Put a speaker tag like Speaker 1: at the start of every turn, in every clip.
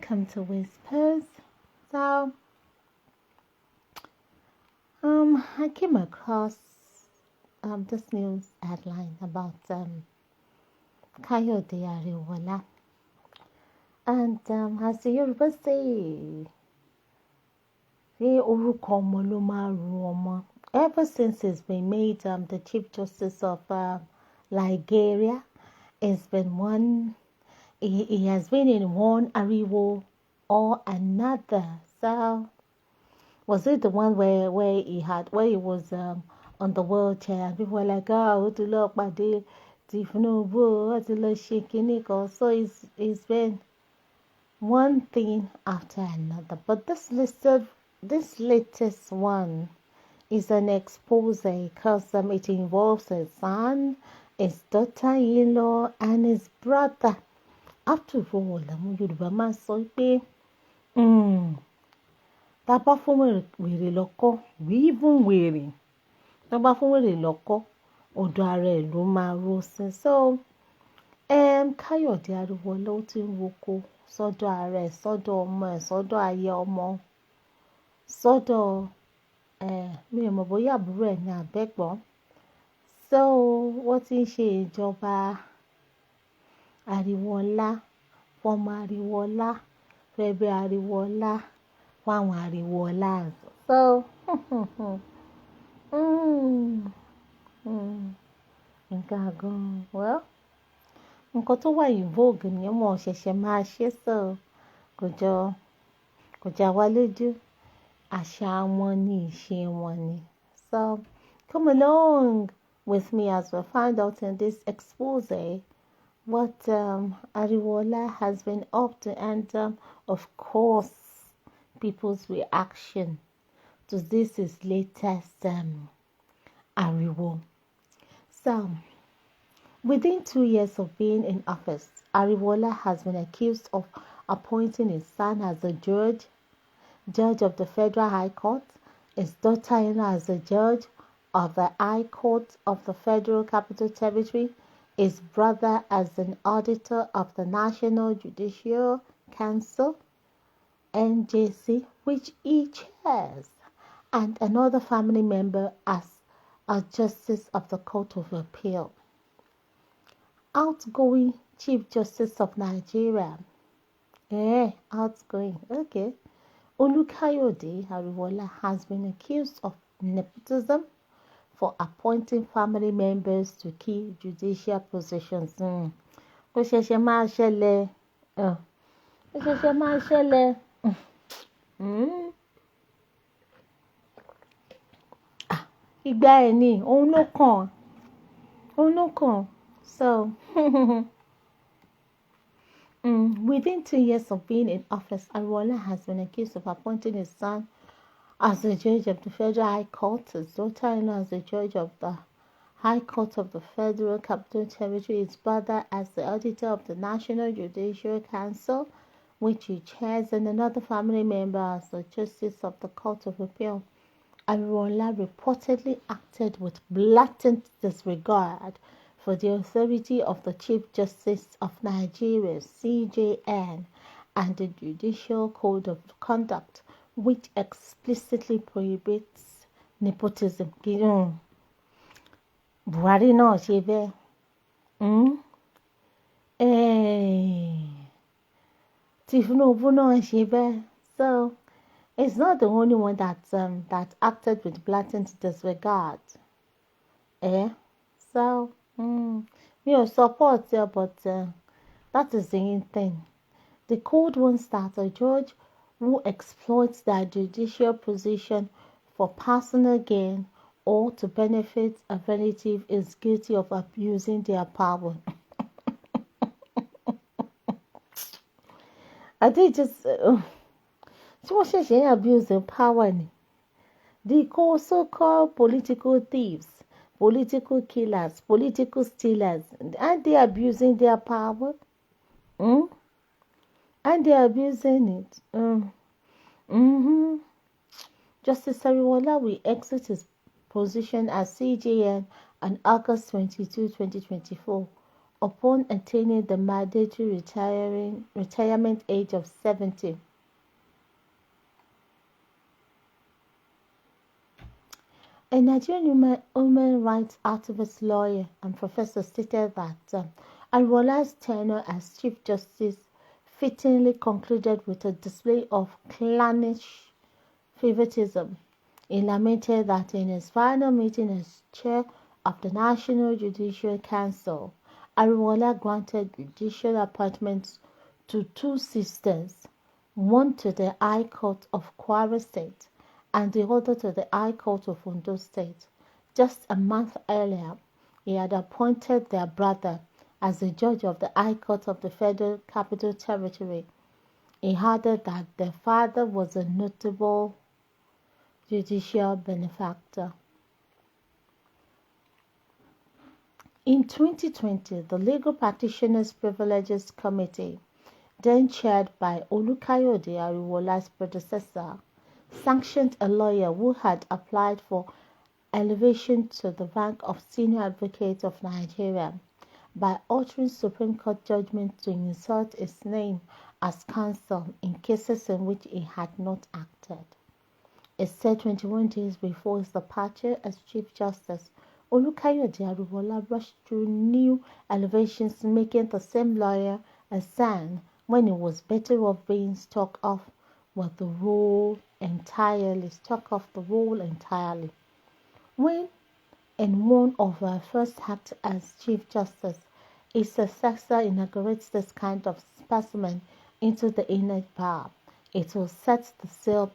Speaker 1: welcome to Whispers. So, I came across this news headline about Kayode Ariwoola, and as the Yoruba say, orúkọ ọmọ ló máa ru ọmọ. Ever since he's been made the Chief Justice of Liberia, it's been one. He has been in one Ariwo or another. So, was it the one where he was on the wheelchair and people were like, oh, to look by the Tifunubu, to look shaking. So it's been one thing after another. But this latest one is an expose because it involves his son, his daughter-in-law, and his brother. After all, àwọn Yorùbá máa ń sọ pé tá a bá fún wèrè lọ́kọ even wèrè tá a bá fún wèrè lọ́kọ ọ̀dọ̀ ara ẹ̀ ló máa ró sí. So Káyọ̀dé Ariwoola ó ti ń woko sọ́dọ̀ ara ẹ̀, sọ́dọ̀ ọmọ ẹ̀, sọ́dọ̀ aya ọmọ, sọ́dọ̀ mi ò mọ̀ bóyá àbúrò ẹ̀ ní àbẹ́gbọ́n. So wọ́n ti ń ṣe ìjọba Ariwoola, fọmọ Ariwoola, fẹ́bẹ́ Ariwoola, fáwọn Ariwoola. So nǹkan gan, well, nǹkan tó wà in vogue ni wọ́n ṣẹ̀ṣẹ̀ máa ṣe, so kò já wa lójú, àṣà wọn ni, ìṣe wọn ni. So come along with me as we find out in this expose what Ariwoola has been up to, and of course people's reaction to this is latest Ariwo. So within 2 years of being in office, Ariwoola has been accused of appointing his son as a judge of the Federal High Court, his daughter-in-law as a judge of the High Court of the Federal Capital Territory, his brother as an auditor of the National Judicial Council, NJC, which he chairs, and another family member as a Justice of the Court of Appeal. Outgoing Chief Justice of Nigeria. Outgoing. Okay. Olukayode Ariwoola has been accused of nepotism for appointing family members to key judicial positions. Ó ṣẹ̀ṣẹ̀ máa ṣẹlẹ̀. Ìgbà ẹ̀ ni, òun ló kàn. So, within 2 years of being in office, Ariwoola has been accused of appointing his son as the judge of the Federal High Court, his daughter-in-law as the judge of the High Court of the Federal Capital Territory, his brother as the auditor of the National Judicial Council, which he chairs, and another family member as the Justice of the Court of Appeal. Ariwoola reportedly acted with blatant disregard for the authority of the Chief Justice of Nigeria, CJN, and the Judicial Code of Conduct, which explicitly prohibits nepotism. Buhari náà ṣe bẹ́ẹ̀. Tinubu náà ṣe bẹ́ẹ̀. So it's not the only one that acted with blatant disregard. So me ò support it, but that is the main thing. The code wants that a judge who exploits their judicial position for personal gain or to benefit a relative is guilty of abusing their power. I think just abuse their power. The so-called political thieves, political killers, political stealers, aren't they abusing their power? And they are abusing it. Justice Ariwoola will exit his position as CJN on August 22, 2024, upon attaining the mandatory retirement age of 70. A Nigerian human rights activist, lawyer, and professor stated that Ariwoola's tenure as Chief Justice fittingly concluded with a display of clannish favoritism. He lamented that in his final meeting as chair of the National Judicial Council, Ariwoola granted judicial appointments to two sisters, one to the High Court of Kwara State and the other to the High Court of Ondo State. Just a month earlier, he had appointed their brother as the judge of the High Court of the Federal Capital Territory. He added that their father was a notable judicial benefactor. In 2020, the Legal Practitioners Privileges Committee, then chaired by Olukayode Ariwoola's predecessor, sanctioned a lawyer who had applied for elevation to the rank of Senior Advocate of Nigeria by altering Supreme Court judgment to insert his name as counsel in cases in which he had not acted. It said 21 days before his departure as Chief Justice, Olukayode Ariwoola rushed through new elevations, making the same lawyer a son when he was better off being struck off the role entirely. When, in one of her first acts as Chief Justice, his successor inaugurates this kind of specimen into the inner bar, it will set the seal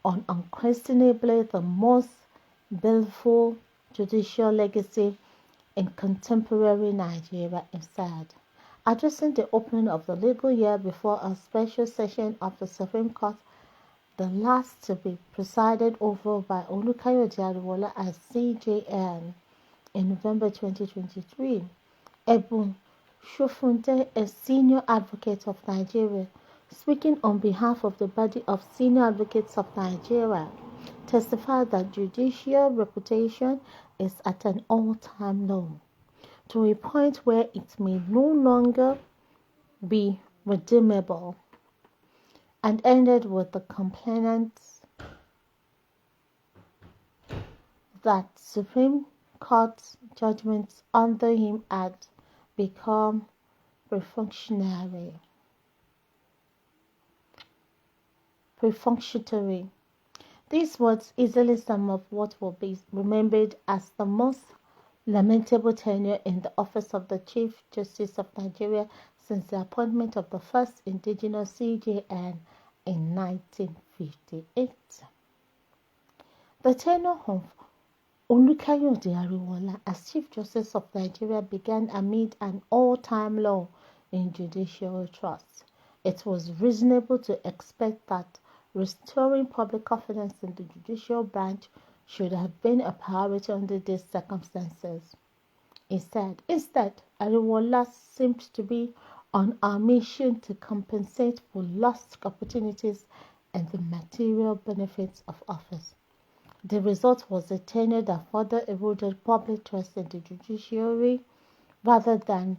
Speaker 1: on unquestionably the most baleful judicial legacy in contemporary Nigeria, he said. Addressing the opening of the legal year before a special session of the Supreme Court, the last to be presided over by Olukayode Ariwoola as CJN in November 2023, Ebun Shofunde, a senior advocate of Nigeria, speaking on behalf of the body of Senior Advocates of Nigeria, testified that judicial reputation is at an all-time low, to a point where it may no longer be redeemable, and ended with the complainants that Supreme Court judgments under him had become perfunctory. These words easily sum up what will be remembered as the most lamentable tenure in the office of the Chief Justice of Nigeria since the appointment of the first indigenous CJN in 1958. The tenure of Olukayode Ariwoola as Chief Justice of Nigeria began amid an all-time low in judicial trust. It was reasonable to expect that restoring public confidence in the judicial branch should have been a priority under these circumstances. He said, instead, Ariwoola seemed to be on a mission to compensate for lost opportunities and the material benefits of office. The result was a tenure that further eroded public trust in the judiciary rather than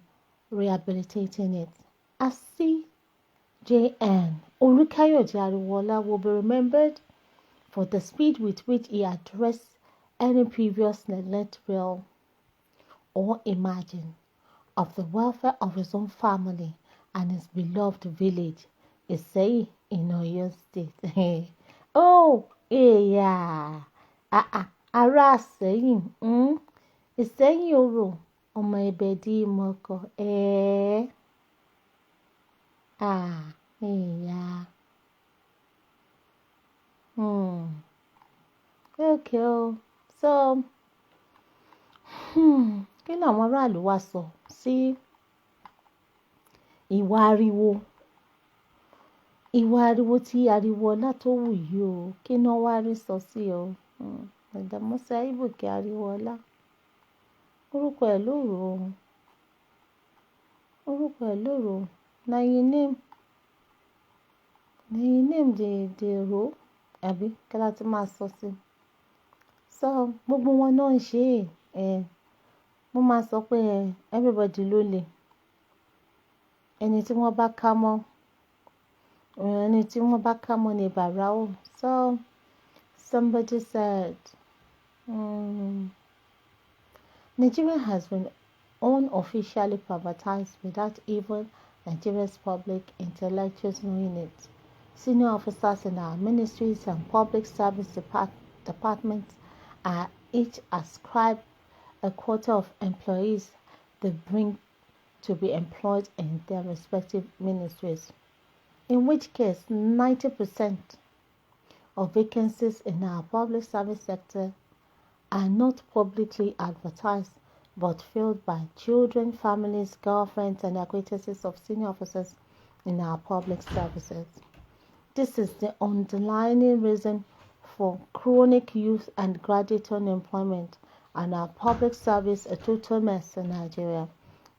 Speaker 1: rehabilitating it. As CJN, Olukayode Ariwoola will be remembered for the speed with which he addressed any previous neglect, real or imagined, of the welfare of his own family and his beloved village, Iseyi in Oyo State. Oh, yeah. Ará Ìsẹ́yìn, Ìsẹ́yìn Orò, ọmọ Ìbẹ̀dì Ìmọ̀kọ, yeah. Okay, so, kí làwọn aráàlú wá sọ sí ìwà ariwo tí Ariwoola tó wù yìí o, kí náà wá rí sọ sí o. Ẹ̀dàmọ́sí Ayíbùkẹ́ Ariwoola, orúkọ ẹ̀ lóru, na your name dey ro, àbí kí la ti máa sọ sí. So gbogbo wọn náà ń ṣe mo máa sọ pé everybody ló lè, ẹni tí wọ́n bá ká mọ́ ní bàrà o. So somebody said, Nigeria has been unofficially privatized without even Nigeria's public intellectuals knowing it. Senior officers in our ministries and public service departments are each ascribed a quota of employees they bring to be employed in their respective ministries, in which case 90% of vacancies in our public service sector are not publicly advertised but filled by children, families, girlfriends, and acquaintances of senior officers in our public services. This is the underlying reason for chronic youth and graduate unemployment and our public service a total mess in Nigeria.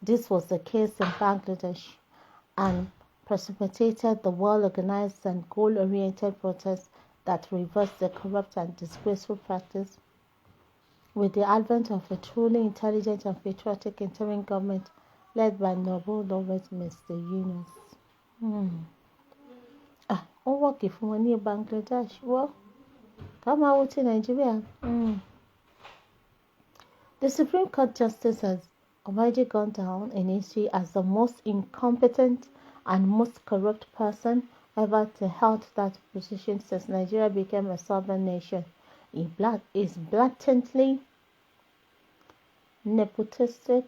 Speaker 1: This was the case in Bangladesh and precipitated the well-organized and goal-oriented protests that reversed the corrupt and disgraceful practice with the advent of a truly intelligent and patriotic interim government led by Nobel laureate Mr. Yunus. Ó wọ́ọ̀kì fún wọn ní Bangladesh. Wọ́n ká máa wo ti Nàìjíríà. The Supreme Court Justice has already gone down in history as the most incompetent and most corrupt person ever to hold that position since Nigeria became a sovereign nation. Is blatantly nepotistic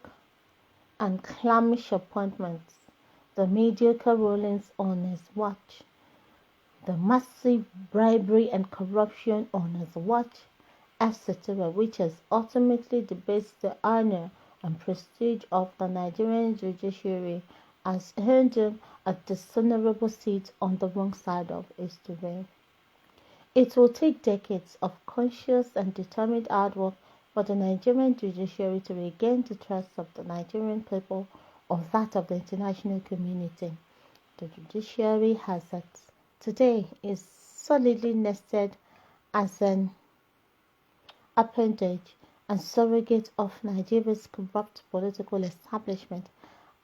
Speaker 1: and clammish appointments, the mediocre rulings on his watch, the massive bribery and corruption on his watch, etc., which has ultimately debased the honor and prestige of the Nigerian judiciary, has earned him a dishonorable seat on the wrong side of history. It will take decades of conscious and determined hard work for the Nigerian judiciary to regain the trust of the Nigerian people or that of the international community. The judiciary has today is solidly nested as an appendage and surrogate of Nigeria's corrupt political establishment,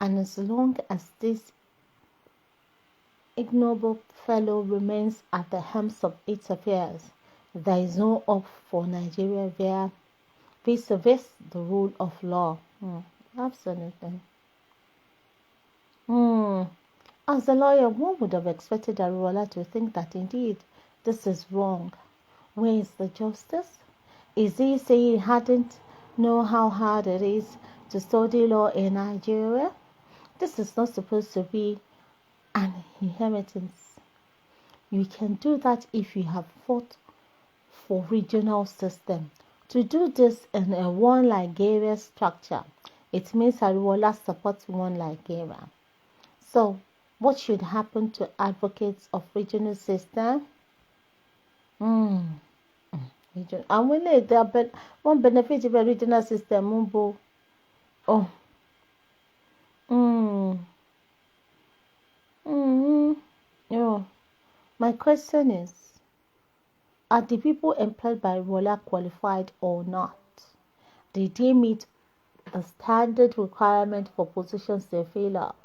Speaker 1: and as long as this ignoble fellow remains at the helm of its affairs, there is no hope for Nigeria vis-a-vis the rule of law. Absolutely. As a lawyer, one would have expected Ariwoola to think that indeed this is wrong. Where is the justice? Is he saying he hadn't know how hard it is to study law in Nigeria? This is not supposed to be an inheritance. You can do that if you have fought for regional system. To do this in a one Nigeria structure, it means Ariwoola supports one Nigeria. So, what should happen to advocates of regional system? And when they are one benefit of a regional system, my question is, are the people employed by Ariwoola qualified or not? Did they meet the standard requirement for positions they fill up?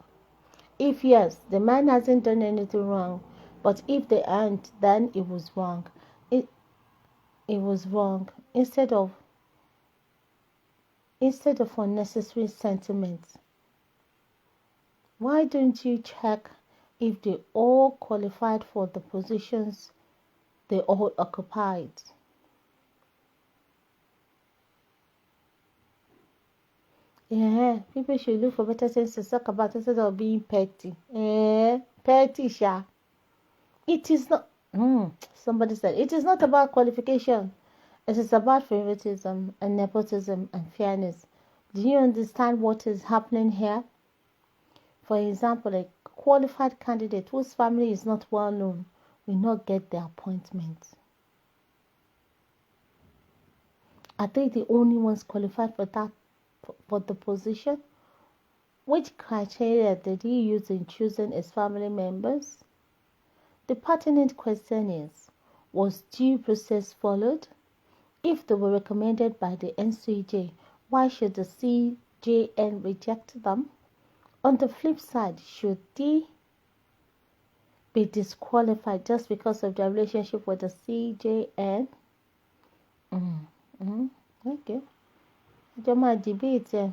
Speaker 1: If yes, the man hasn't done anything wrong. But if they aren't, then it was wrong. It was wrong. Instead of unnecessary sentiments, why don't you check if they all qualified for the positions they all occupied? Yeah, people should look for better things to talk about instead of being petty. Petty, sha. It is not. Somebody said it is not about qualification. It is about favoritism and nepotism and fairness. Do you understand what is happening here? For example, a qualified candidate whose family is not well known will not get the appointment. Are they the only ones qualified for the position? Which criteria did he use in choosing his family members? The pertinent question is, was due process followed? If they were recommended by the NCJ, why should the CJN reject them? On the flip side, should they be disqualified just because of their relationship with the CJN? Okay. Ìjọ máa debate ẹ̀.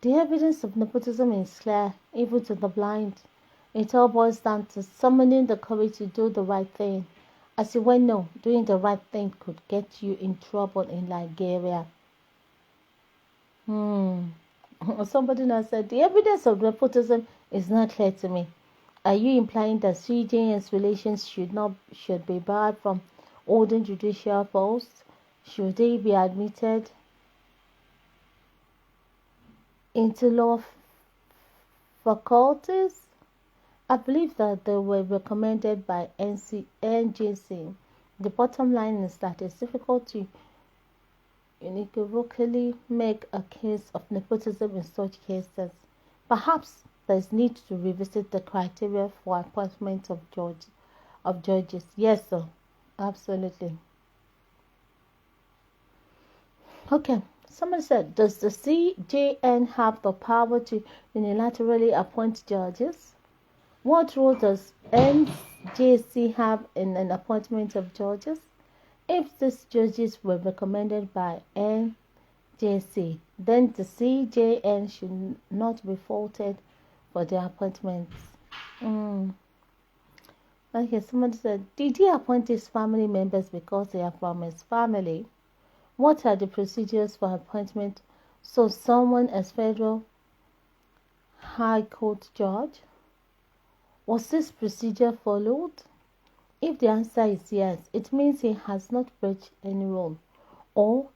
Speaker 1: The evidence of nepotism is clear, even to the blind. It all boils down to summoning the courage to do the right thing. As you well know, doing the right thing could get you in trouble in Nigeria. Somebody now said, the evidence of nepotism is not clear to me. Are you implying that CJN's relations should be barred from holding judicial posts? Should they be admitted into law faculties? I believe that they were recommended by NJC. The bottom line is that it's difficult to unequivocally make a case of nepotism in such cases. Perhaps there is need to revisit the criteria for appointment of judges. Yes, sir. Absolutely. Okay. Someone said, does the CJN have the power to unilaterally appoint judges? What role does NJC have in an appointment of judges? If these judges were recommended by NJC, then the CJN should not be faulted for their appointments. Okay, somebody said, did he appoint his family members because they are from his family? What are the procedures for appointment? So someone as federal high court judge? Was this procedure followed? If the answer is yes, it means he has not breached any rule. Or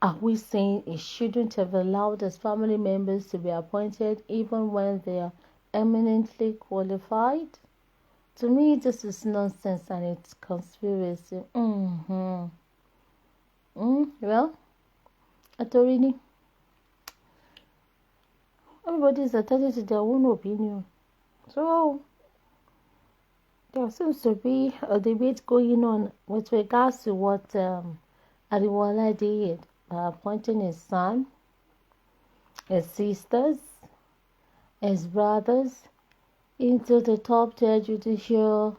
Speaker 1: are we saying he shouldn't have allowed his family members to be appointed even when they are eminently qualified? To me, this is nonsense and it's conspiracy. Well, Atorini, everybody is attached to their own opinion. So, there seems to be a debate going on with regards to what Ariwoola did by appointing his son, his sisters, his brothers into the top tier judicial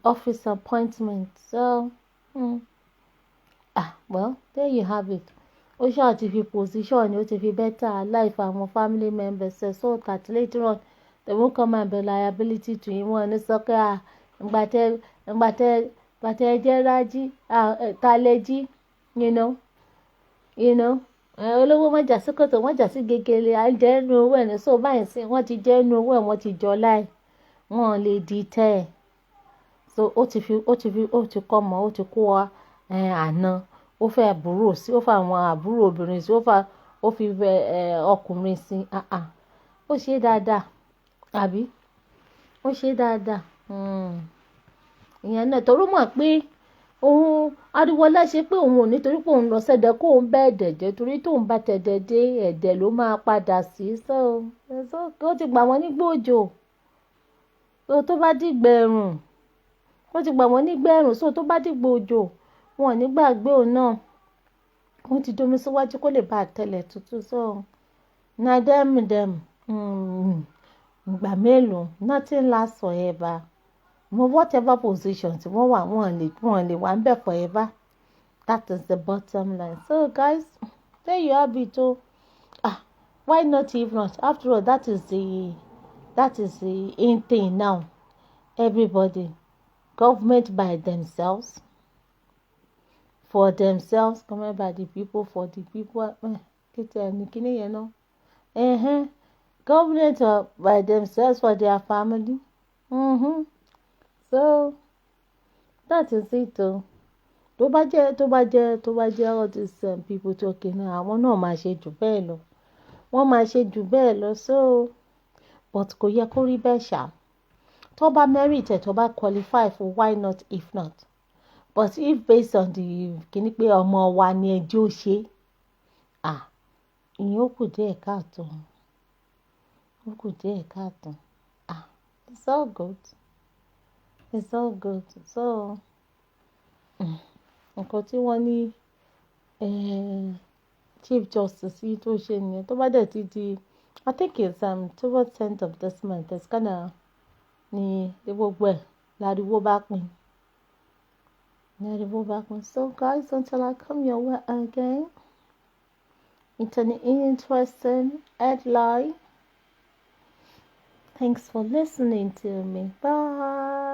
Speaker 1: office appointment. So, well, there you have it. Ó ṣáà ti fi position ni ó ti fi better life àwọn family members so that later on they won't come and be liability to him. Wọ́n ní sọ pé ìgbàtẹ́ jẹ́ rájí tálẹ́jí olówó wọ́n jà sí kòtò wọ́n jà sí gegele à ń jẹ́ ẹnu owó ẹ̀ ní so báyìí sí wọ́n ti jẹ́ ẹnu owó ẹ̀ wọ́n ti jọ láì wọ́n lè di tẹ́ ẹ̀ so ó ti kọ́ mọ́ ó ti kó wa àná ó fẹ́ àbúrò sí ó fẹ́ àwọn àbúrò obìnrin sí ó fi ọkùnrin sí ó ṣe dáadáa àbí ó ṣe dáadáa ìyẹn náà torí mọ̀ pé òun Ariwoola ṣe pé òun ò nítorí pé òun lọ sẹ́dẹ̀ kó òun bá ẹ̀dẹ̀ jẹ́ torí tóun bá tẹ̀dẹ̀ dé ẹ̀dẹ̀ ló máa padà sí so ó ti gbà wọ́n nígbà òjò tó bá dìgbà ẹ̀rùn ó ti gbà wọ́n nígbà ẹ̀rùn so tó bá dìgbà òjò wọn ò ní gbàgbé òun náà wọ́n ti domi síwájú kó lè bá àtẹlẹ̀ tútù so na dem ìgbà mélòó nothing lasts forever whatever position tí wọ́n wà wọ́n lè wà ń bẹ̀ forever. That is the bottom line. So guys, there you have it. Why not if not? After all, that is the in thing now. Everybody, government by themselves, for themselves, government by the people, for the people. Government by themselves for their family. So that is it. Tó bá jẹ́ all these people talking now, àwọn náà máa ṣe jù bẹ́ẹ̀ lọ. Wọ́n máa ṣe jù bẹ́ẹ̀ lọ so but kò yẹ kó rí bẹ́ẹ̀ ṣá. Tó bá merit ẹ̀ tó bá qualify for why not if not. But if based on the kíní pé ọmọ wa ni ẹjọ́ ṣe ìyẹn ó kù díẹ̀ káàtó. It's all good. It's all good. So nǹkan tí wọ́n ní Chief Justice yìí tó ṣe nìyẹn tó bá dẹ̀ ti di I think it's towards the end of this month it's gonna ní gbogbo ẹ̀ láriwo bá pín. So guys, until I come your way again, it's an interesting headline. Thanks for listening to me. Bye.